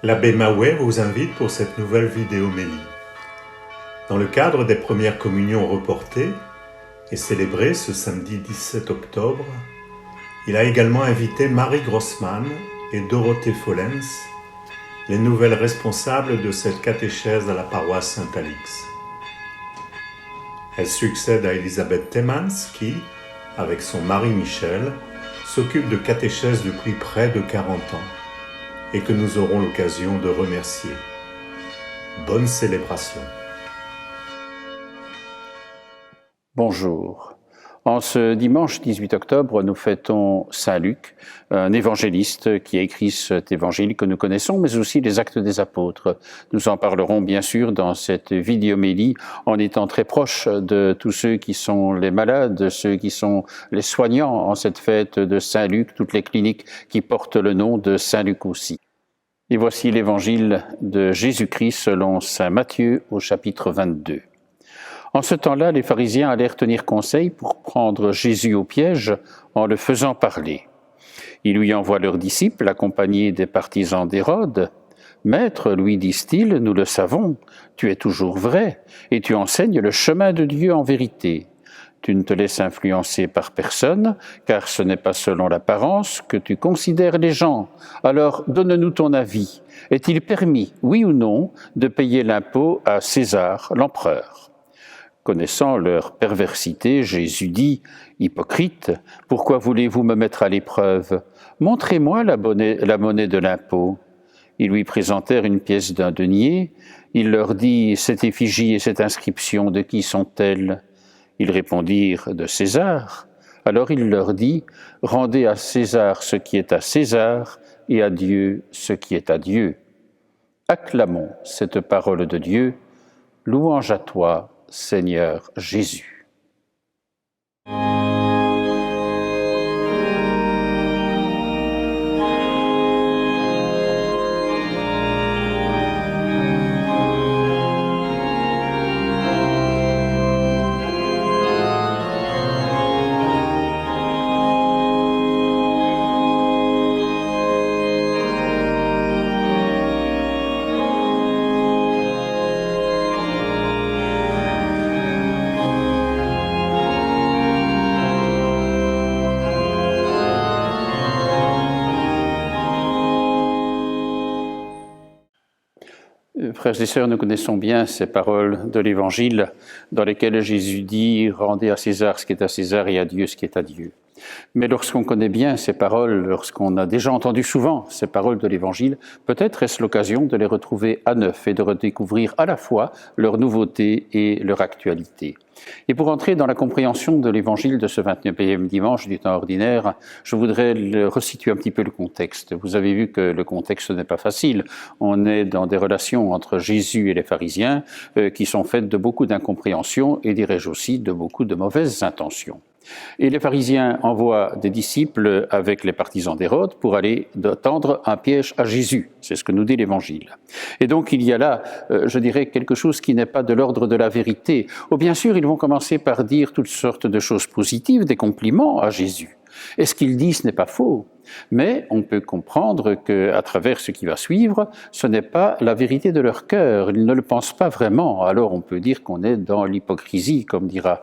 L'abbé Maouet vous invite pour cette nouvelle vidéomélie. Dans le cadre des premières communions reportées et célébrées ce samedi 17 octobre, il a également invité Marie Grossman et Dorothée Follens, les nouvelles responsables de cette catéchèse à la paroisse Saint-Alix. Elle succède à Elisabeth Temmans qui, avec son mari Michel, s'occupe de catéchèse depuis près de 40 ans et que nous aurons l'occasion de remercier. Bonne célébration. Bonjour. En ce dimanche 18 octobre, nous fêtons Saint Luc, un évangéliste qui a écrit cet évangile que nous connaissons, mais aussi les Actes des Apôtres. Nous en parlerons bien sûr dans cette vidéomélie en étant très proche de tous ceux qui sont les malades, de ceux qui sont les soignants en cette fête de Saint Luc, toutes les cliniques qui portent le nom de Saint Luc aussi. Et voici l'évangile de Jésus-Christ selon Saint Matthieu au chapitre 22. En ce temps-là, les pharisiens allèrent tenir conseil pour prendre Jésus au piège en le faisant parler. Ils lui envoient leurs disciples accompagnés des partisans d'Hérode. « Maître, lui disent-ils, nous le savons, tu es toujours vrai et tu enseignes le chemin de Dieu en vérité. Tu ne te laisses influencer par personne, car ce n'est pas selon l'apparence que tu considères les gens. Alors donne-nous ton avis. Est-il permis, oui ou non, de payer l'impôt à César, l'empereur ?» Connaissant leur perversité, Jésus dit « Hypocrite, pourquoi voulez-vous me mettre à l'épreuve? Montrez-moi la monnaie de l'impôt. » Ils lui présentèrent une pièce d'un denier. Il leur dit « Cette effigie et cette inscription, de qui sont-elles » Ils répondirent « De César ». Alors il leur dit « Rendez à César ce qui est à César et à Dieu ce qui est à Dieu. » Acclamons cette parole de Dieu. Louange à toi, Seigneur Jésus. Frères et sœurs, nous connaissons bien ces paroles de l'Évangile dans lesquelles Jésus dit « Rendez à César ce qui est à César et à Dieu ce qui est à Dieu ». Mais lorsqu'on connaît bien ces paroles, lorsqu'on a déjà entendu souvent ces paroles de l'Évangile, peut-être est-ce l'occasion de les retrouver à neuf et de redécouvrir à la fois leur nouveauté et leur actualité. Et pour entrer dans la compréhension de l'Évangile de ce 29e dimanche du temps ordinaire, je voudrais resituer un petit peu le contexte. Vous avez vu que le contexte n'est pas facile. On est dans des relations entre Jésus et les pharisiens qui sont faites de beaucoup d'incompréhension et, dirais-je aussi, de beaucoup de mauvaises intentions. Et les pharisiens envoient des disciples avec les partisans d'Hérode pour aller tendre un piège à Jésus. C'est ce que nous dit l'Évangile. Et donc il y a là, je dirais, quelque chose qui n'est pas de l'ordre de la vérité. Oh, bien sûr, ils vont commencer par dire toutes sortes de choses positives, des compliments à Jésus. Et ce qu'ils disent n'est pas faux. Mais on peut comprendre qu'à travers ce qui va suivre, ce n'est pas la vérité de leur cœur. Ils ne le pensent pas vraiment. Alors on peut dire qu'on est dans l'hypocrisie, comme dira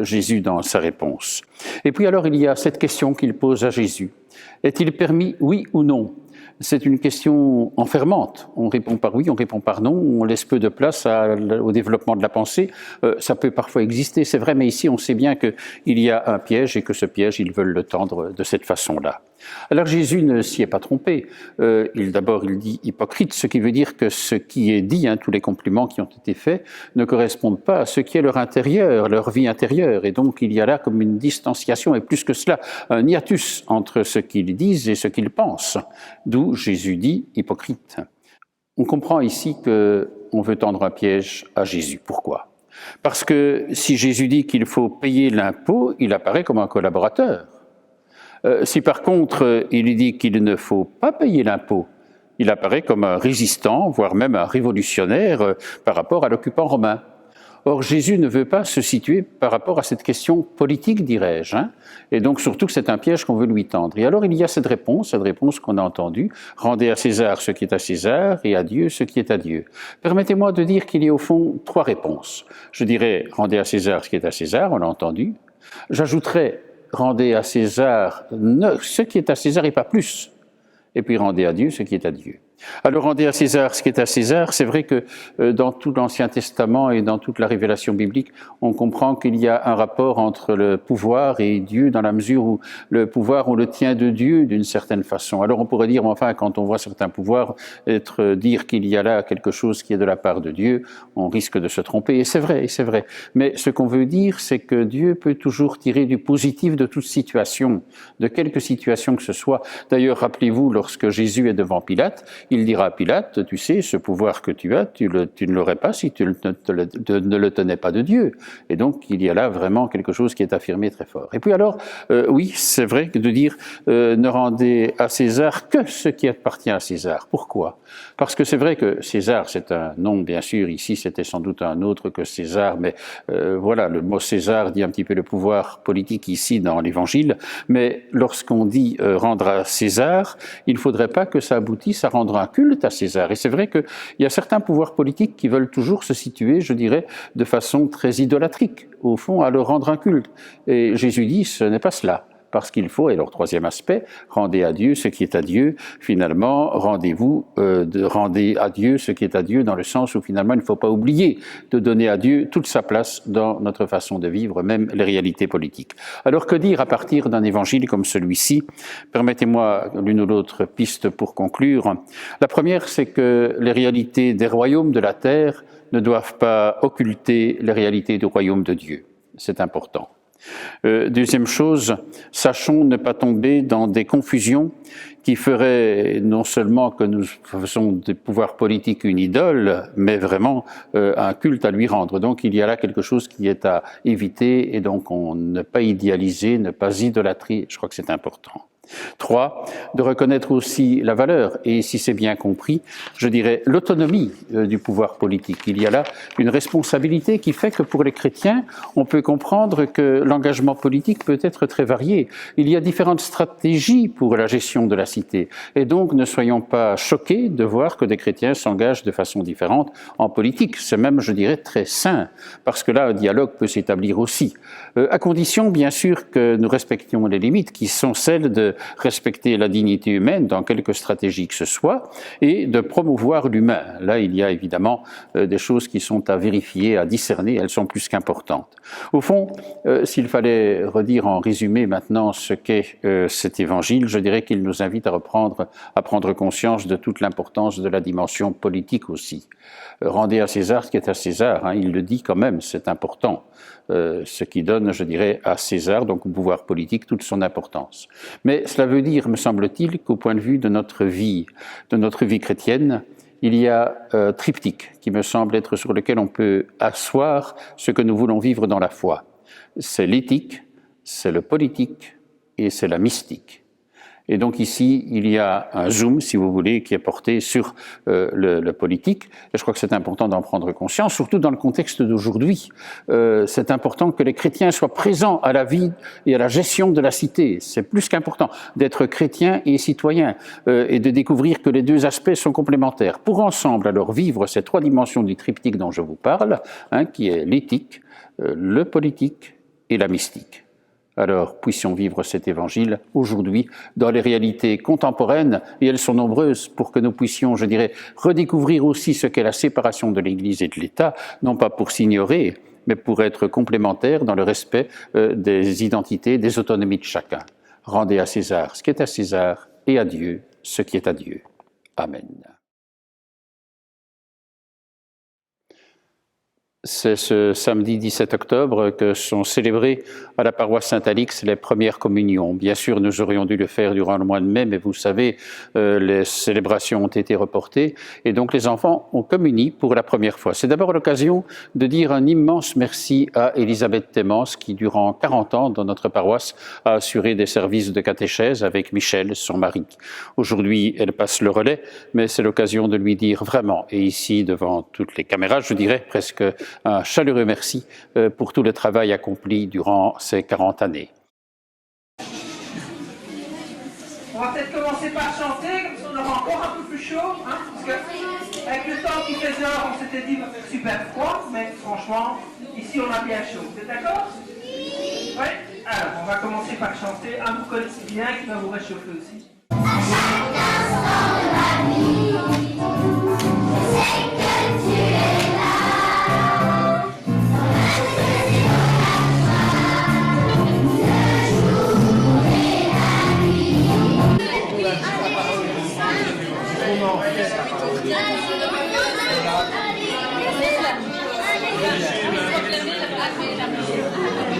Jésus dans sa réponse. Et puis alors il y a cette question qu'il pose à Jésus. Est-il permis, oui ou non ? C'est une question enfermante. On répond par oui, on répond par non, on laisse peu de place au développement de la pensée. Ça peut parfois exister, c'est vrai, mais ici on sait bien qu'il y a un piège et que ce piège, ils veulent le tendre de cette façon-là. Alors Jésus ne s'y est pas trompé. D'abord, il dit hypocrite, ce qui veut dire que ce qui est dit, tous les compliments qui ont été faits, ne correspondent pas à ce qui est leur intérieur, leur vie intérieure. Et donc, il y a là comme une distanciation, et plus que cela, un hiatus entre ce qu'ils disent et ce qu'ils pensent. D'où Jésus dit hypocrite. On comprend ici qu'on veut tendre un piège à Jésus. Pourquoi ? Parce que si Jésus dit qu'il faut payer l'impôt, il apparaît comme un collaborateur. Si par contre il dit qu'il ne faut pas payer l'impôt, il apparaît comme un résistant, voire même un révolutionnaire par rapport à l'occupant romain. Or, Jésus ne veut pas se situer par rapport à cette question politique, dirais-je, hein, et donc surtout que c'est un piège qu'on veut lui tendre. Et alors, il y a cette réponse qu'on a entendue, « Rendez à César ce qui est à César, et à Dieu ce qui est à Dieu ». Permettez-moi de dire qu'il y a au fond trois réponses. Je dirais « Rendez à César ce qui est à César », on l'a entendu. J'ajouterais « Rendez à César ce qui est à César et pas plus ». Et puis rendez à Dieu ce qui est à Dieu. Alors rendez à César ce qui est à César, c'est vrai que dans tout l'Ancien Testament et dans toute la révélation biblique, on comprend qu'il y a un rapport entre le pouvoir et Dieu dans la mesure où le pouvoir, on le tient de Dieu d'une certaine façon. Alors on pourrait dire, enfin, quand on voit certains pouvoirs dire qu'il y a là quelque chose qui est de la part de Dieu, on risque de se tromper, et c'est vrai, Mais ce qu'on veut dire, c'est que Dieu peut toujours tirer du positif de toute situation, de quelque situation que ce soit. D'ailleurs, rappelez-vous, lorsque Jésus est devant Pilate, il dira à Pilate, tu sais, ce pouvoir que tu as, tu ne l'aurais pas si tu ne le tenais pas de Dieu. Et donc, il y a là vraiment quelque chose qui est affirmé très fort. Et puis alors, oui, c'est vrai que de dire ne rendez à César que ce qui appartient à César. Pourquoi? Parce que c'est vrai que César, c'est un nom, bien sûr, ici c'était sans doute un autre que César, mais voilà, le mot César dit un petit peu le pouvoir politique ici dans l'Évangile, mais lorsqu'on dit rendre à César, il ne faudrait pas que ça aboutisse à rendre un culte à César. Et c'est vrai qu'il y a certains pouvoirs politiques qui veulent toujours se situer, je dirais, de façon très idolâtrique, au fond, à leur rendre un culte. Et Jésus dit, ce n'est pas cela. Parce qu'il faut, et leur troisième aspect, rendez à Dieu ce qui est à Dieu. Finalement, rendez à Dieu ce qui est à Dieu, dans le sens où finalement il ne faut pas oublier de donner à Dieu toute sa place dans notre façon de vivre, même les réalités politiques. Alors que dire à partir d'un évangile comme celui-ci? Permettez-moi l'une ou l'autre piste pour conclure. La première, c'est que les réalités des royaumes de la terre ne doivent pas occulter les réalités du royaume de Dieu. C'est important. Deuxième chose, sachons ne pas tomber dans des confusions qui feraient non seulement que nous faisons des pouvoirs politiques une idole, mais vraiment un culte à lui rendre. Donc il y a là quelque chose qui est à éviter, et donc ne pas idéaliser, ne pas idolâtrer, je crois que c'est important. 3, de reconnaître aussi la valeur, et si c'est bien compris, je dirais l'autonomie du pouvoir politique. Il y a là une responsabilité qui fait que pour les chrétiens, on peut comprendre que l'engagement politique peut être très varié. Il y a différentes stratégies pour la gestion de la cité, et donc ne soyons pas choqués de voir que des chrétiens s'engagent de façon différente en politique. C'est même, je dirais, très sain, parce que là, un dialogue peut s'établir aussi, à condition, bien sûr, que nous respections les limites qui sont celles de respecter la dignité humaine dans quelque stratégie que ce soit, et de promouvoir l'humain. Là, il y a évidemment des choses qui sont à vérifier, à discerner, elles sont plus qu'importantes. Au fond, s'il fallait redire en résumé maintenant ce qu'est cet évangile, je dirais qu'il nous invite à prendre conscience de toute l'importance de la dimension politique aussi. Rendez à César ce qui est à César, hein, il le dit quand même, c'est important. Ce qui donne, je dirais, à César, donc au pouvoir politique, toute son importance. Mais cela veut dire, me semble-t-il, qu'au point de vue de notre vie chrétienne, il y a un triptyque qui me semble être sur lequel on peut asseoir ce que nous voulons vivre dans la foi. C'est l'éthique, c'est le politique et c'est la mystique. Et donc ici, il y a un zoom, si vous voulez, qui est porté sur le politique. Et je crois que c'est important d'en prendre conscience, surtout dans le contexte d'aujourd'hui. C'est important que les chrétiens soient présents à la vie et à la gestion de la cité. C'est plus qu'important d'être chrétien et citoyen et de découvrir que les deux aspects sont complémentaires. Pour ensemble, alors, vivre ces trois dimensions du triptyque dont je vous parle, hein, qui est l'éthique, le politique et la mystique. Alors, puissions vivre cet évangile aujourd'hui dans les réalités contemporaines, et elles sont nombreuses, pour que nous puissions, je dirais, redécouvrir aussi ce qu'est la séparation de l'Église et de l'État, non pas pour s'ignorer, mais pour être complémentaires dans le respect des identités, des autonomies de chacun. Rendez à César ce qui est à César, et à Dieu ce qui est à Dieu. Amen. C'est ce samedi 17 octobre que sont célébrées à la paroisse Saint-Alix les premières communions. Bien sûr, nous aurions dû le faire durant le mois de mai, mais vous savez, les célébrations ont été reportées et donc les enfants ont communié pour la première fois. C'est d'abord l'occasion de dire un immense merci à Elisabeth Thémence qui, durant 40 ans, dans notre paroisse, a assuré des services de catéchèse avec Michel, son mari. Aujourd'hui, elle passe le relais, mais c'est l'occasion de lui dire vraiment, et ici, devant toutes les caméras, je dirais presque un chaleureux merci pour tout le travail accompli durant ces 40 années. On va peut-être commencer par chanter, comme ça on aura encore un peu plus chaud, hein, parce que avec le temps qu'il fait dehors, on s'était dit qu'il va faire super froid, mais franchement, ici on a bien chaud. Vous êtes d'accord? Oui. Alors, on va commencer par chanter un que vous connaissez bien, qui va vous réchauffer aussi.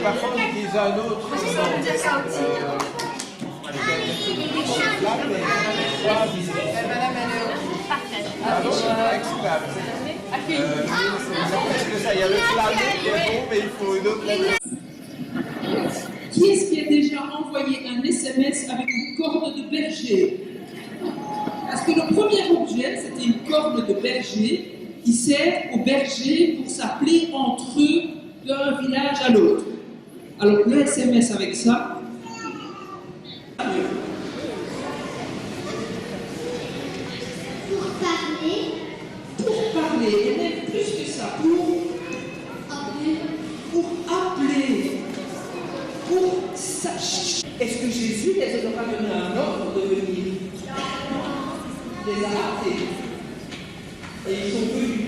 Parfois, on utilise un autre. Il y a le flamé qui est bon, mais il faut une autre. Qui est-ce qui a déjà envoyé un SMS avec une corde de berger? Parce que le premier objet, c'était une corde de berger qui sert aux bergers pour s'appeler entre eux d'un village à l'autre. Alors le SMS avec ça, pour parler, et même plus que ça, pour sacher. Est-ce que Jésus les aura donné un ordre de venir? Les a ratés. Et ils sont venus.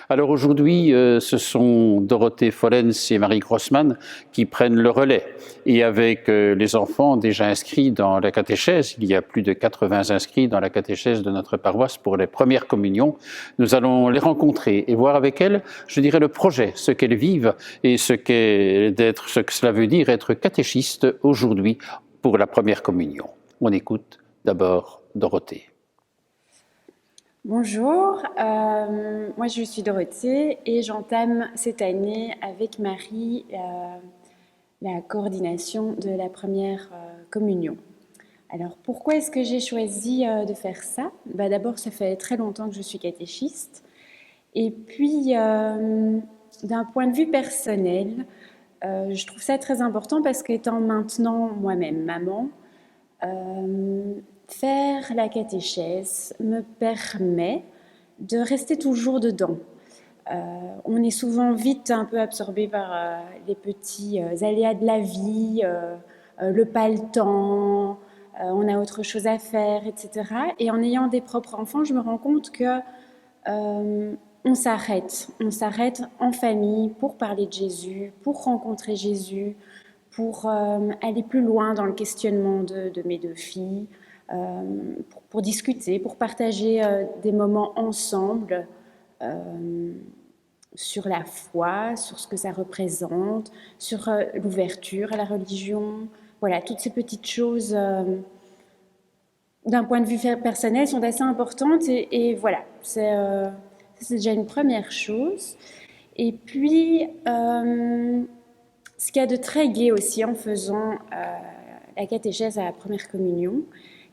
Alors aujourd'hui, ce sont Dorothée Follens et Marie Grossman qui prennent le relais. Et avec les enfants déjà inscrits dans la catéchèse, il y a plus de 80 inscrits dans la catéchèse de notre paroisse pour les premières communions, nous allons les rencontrer et voir avec elles, je dirais, le projet, ce qu'elles vivent et ce que cela veut dire être catéchiste aujourd'hui pour la première communion. On écoute d'abord Dorothée. Bonjour, moi je suis Dorothée et j'entame cette année avec Marie la coordination de la première communion. Alors pourquoi est-ce que j'ai choisi de faire ça? D'abord, ça fait très longtemps que je suis catéchiste et puis d'un point de vue personnel, je trouve ça très important parce qu'étant maintenant moi-même maman, faire la catéchèse me permet de rester toujours dedans. On est souvent vite un peu absorbé par les petits aléas de la vie, le pas le temps, on a autre chose à faire, etc. Et en ayant des propres enfants, je me rends compte que on s'arrête en famille pour parler de Jésus, pour rencontrer Jésus, pour aller plus loin dans le questionnement de mes deux filles, pour discuter, pour partager des moments ensemble sur la foi, sur ce que ça représente, sur l'ouverture à la religion. Voilà, toutes ces petites choses d'un point de vue personnel sont assez importantes et voilà, c'est déjà une première chose. Et puis, ce qu'il y a de très gai aussi en faisant la catéchèse à la première communion,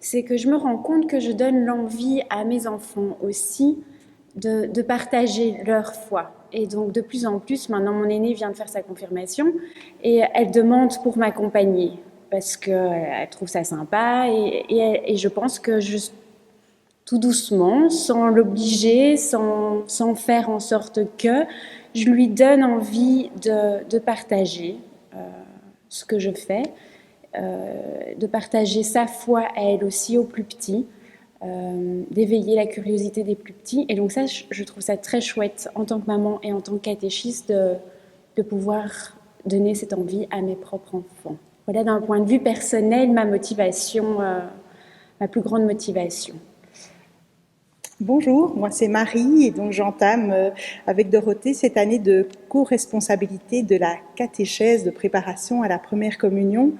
c'est que je me rends compte que je donne l'envie à mes enfants aussi de partager leur foi. Et donc de plus en plus, maintenant mon aînée vient de faire sa confirmation et elle demande pour m'accompagner parce qu'elle trouve ça sympa et je pense que tout doucement, sans l'obliger, sans faire en sorte que je lui donne envie de partager ce que je fais, de partager sa foi à elle aussi aux plus petits, d'éveiller la curiosité des plus petits. Et donc ça, je trouve ça très chouette en tant que maman et en tant que catéchiste de pouvoir donner cette envie à mes propres enfants. Voilà d'un point de vue personnel ma motivation, ma plus grande motivation. Bonjour, moi c'est Marie et donc j'entame avec Dorothée cette année de co-responsabilité de la catéchèse de préparation à la première communion.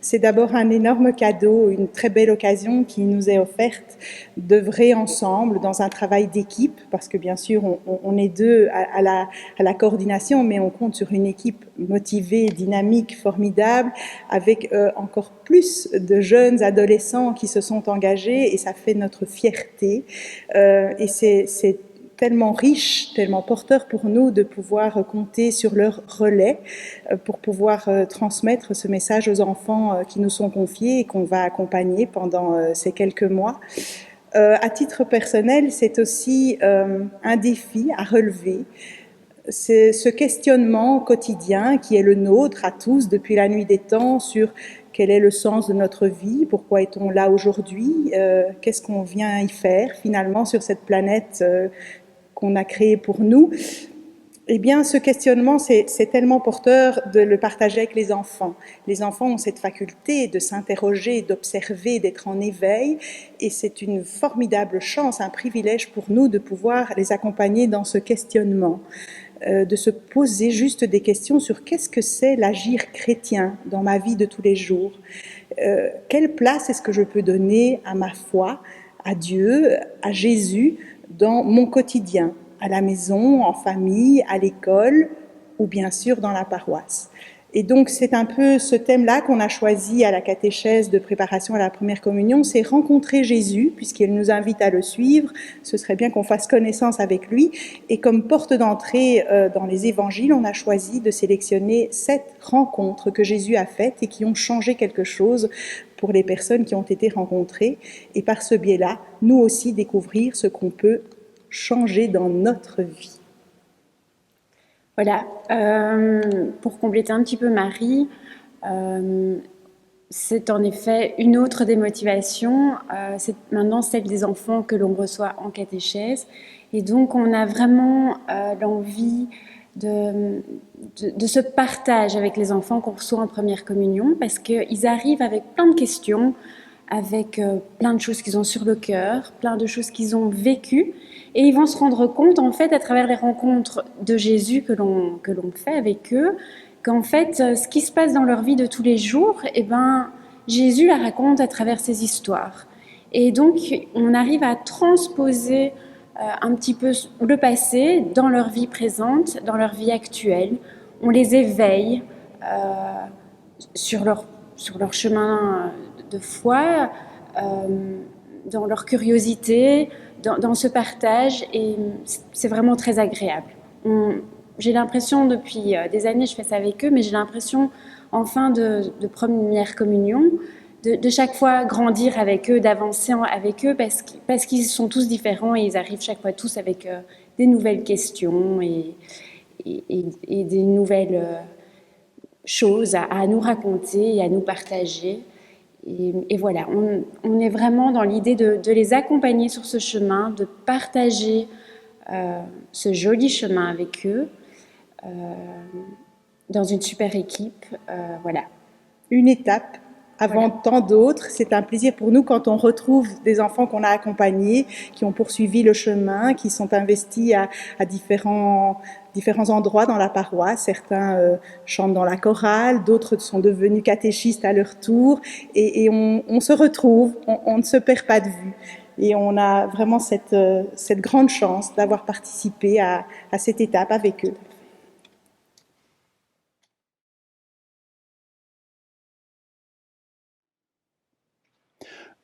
C'est d'abord un énorme cadeau, une très belle occasion qui nous est offerte d'œuvrer ensemble dans un travail d'équipe, parce que bien sûr on est deux à la coordination, mais on compte sur une équipe motivée, dynamique, formidable, avec encore plus de jeunes adolescents qui se sont engagés, et ça fait notre fierté. Et c'est tellement riche, tellement porteur pour nous de pouvoir compter sur leur relais pour pouvoir transmettre ce message aux enfants qui nous sont confiés et qu'on va accompagner pendant ces quelques mois. À titre personnel, c'est aussi un défi à relever. C'est ce questionnement quotidien qui est le nôtre à tous depuis la nuit des temps sur quel est le sens de notre vie, pourquoi est-on là aujourd'hui, qu'est-ce qu'on vient y faire finalement sur cette planète qu'on a créé pour nous. Eh bien, ce questionnement, c'est tellement porteur de le partager avec les enfants. Les enfants ont cette faculté de s'interroger, d'observer, d'être en éveil, et c'est une formidable chance, un privilège pour nous de pouvoir les accompagner dans ce questionnement, de se poser juste des questions sur qu'est-ce que c'est l'agir chrétien dans ma vie de tous les jours. Quelle place est-ce que je peux donner à ma foi, à Dieu, à Jésus, dans mon quotidien, à la maison, en famille, à l'école ou bien sûr dans la paroisse. Et donc c'est un peu ce thème-là qu'on a choisi à la catéchèse de préparation à la première communion, c'est rencontrer Jésus, puisqu'il nous invite à le suivre, ce serait bien qu'on fasse connaissance avec lui. Et comme porte d'entrée dans les évangiles, on a choisi de sélectionner 7 rencontres que Jésus a faites et qui ont changé quelque chose pour les personnes qui ont été rencontrées, et par ce biais-là, nous aussi découvrir ce qu'on peut changer dans notre vie. Voilà, pour compléter un petit peu Marie, c'est en effet une autre des motivations, c'est maintenant celle des enfants que l'on reçoit en catéchèse, et donc on a vraiment l'envie de ce partage avec les enfants qu'on reçoit en première communion, parce qu'ils arrivent avec plein de questions, avec plein de choses qu'ils ont sur le cœur, plein de choses qu'ils ont vécues, et ils vont se rendre compte, en fait, à travers les rencontres de Jésus que l'on fait avec eux, qu'en fait, ce qui se passe dans leur vie de tous les jours, eh ben, Jésus la raconte à travers ses histoires. Et donc, on arrive à transposer un petit peu le passé dans leur vie présente, dans leur vie actuelle. On les éveille sur leur chemin de foi, dans leur curiosité, dans ce partage, et c'est vraiment très agréable. J'ai l'impression, depuis des années, je fais ça avec eux, mais j'ai l'impression, en fin de première communion, de chaque fois grandir avec eux, d'avancer avec eux, parce qu'ils sont tous différents et ils arrivent chaque fois tous avec des nouvelles questions et des nouvelles choses à nous raconter et à nous partager. Et voilà, on est vraiment dans l'idée de les accompagner sur ce chemin, de partager ce joli chemin avec eux, dans une super équipe, voilà. Une étape avant tant d'autres. C'est un plaisir pour nous quand on retrouve des enfants qu'on a accompagnés, qui ont poursuivi le chemin, qui sont investis à différents endroits dans la paroisse. Certains chantent dans la chorale, d'autres sont devenus catéchistes à leur tour, et on se retrouve, on ne se perd pas de vue. Et on a vraiment cette grande chance d'avoir participé à cette étape avec eux.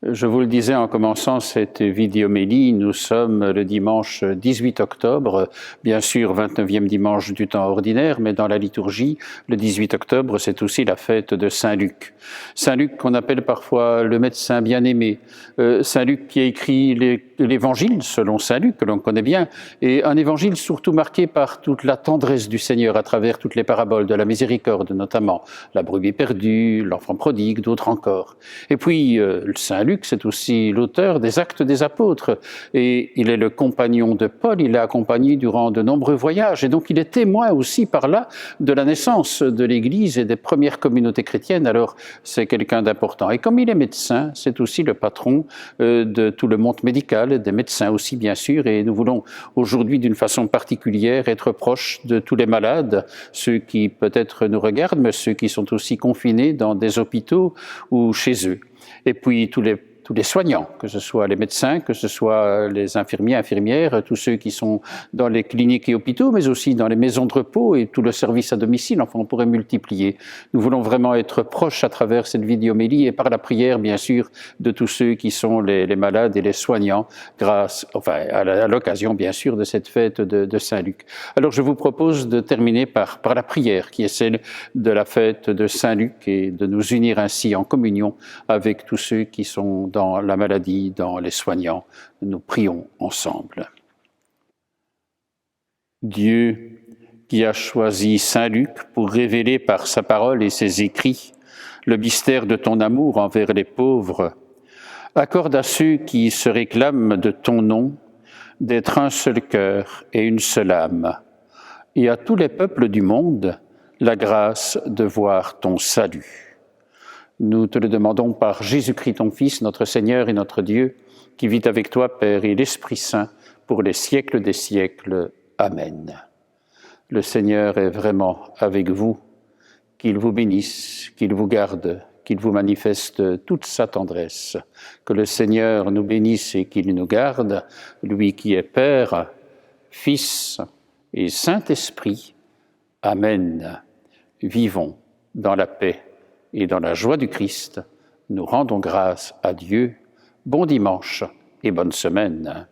Je vous le disais en commençant cette vidéomélie, nous sommes le dimanche 18 octobre, bien sûr 29e dimanche du temps ordinaire, mais dans la liturgie, le 18 octobre, c'est aussi la fête de Saint-Luc. Saint-Luc qu'on appelle parfois le médecin bien-aimé, Saint-Luc qui a écrit l'évangile selon Saint-Luc, que l'on connaît bien, et un évangile surtout marqué par toute la tendresse du Seigneur à travers toutes les paraboles de la miséricorde, notamment la brebis perdue, l'enfant prodigue, d'autres encore. Et puis Saint Luc, c'est aussi l'auteur des Actes des Apôtres. Et il est le compagnon de Paul, il l'a accompagné durant de nombreux voyages. Et donc il est témoin aussi par là de la naissance de l'Église et des premières communautés chrétiennes. Alors c'est quelqu'un d'important. Et comme il est médecin, c'est aussi le patron de tout le monde médical, des médecins aussi bien sûr. Et nous voulons aujourd'hui d'une façon particulière être proches de tous les malades, ceux qui peut-être nous regardent, mais ceux qui sont aussi confinés dans des hôpitaux ou chez eux. Et puis tous les soignants, que ce soit les médecins, que ce soit les infirmiers, infirmières, tous ceux qui sont dans les cliniques et hôpitaux, mais aussi dans les maisons de repos et tout le service à domicile, enfin on pourrait multiplier. Nous voulons vraiment être proches à travers cette vidéomélie et par la prière, bien sûr, de tous ceux qui sont les malades et les soignants, à l'occasion, bien sûr, de cette fête de Saint-Luc. Alors je vous propose de terminer par la prière, qui est celle de la fête de Saint-Luc, et de nous unir ainsi en communion avec tous ceux qui sont dans la maladie, dans les soignants. Nous prions ensemble. Dieu, qui a choisi Saint Luc pour révéler par sa parole et ses écrits le mystère de ton amour envers les pauvres, accorde à ceux qui se réclament de ton nom d'être un seul cœur et une seule âme, et à tous les peuples du monde la grâce de voir ton salut. Nous te le demandons par Jésus-Christ, ton Fils, notre Seigneur et notre Dieu, qui vit avec toi, Père, et l'Esprit Saint, pour les siècles des siècles. Amen. Le Seigneur est vraiment avec vous, qu'il vous bénisse, qu'il vous garde, qu'il vous manifeste toute sa tendresse. Que le Seigneur nous bénisse et qu'il nous garde, lui qui est Père, Fils et Saint-Esprit. Amen. Vivons dans la paix et dans la joie du Christ. Nous rendons grâce à Dieu. Bon dimanche et bonne semaine.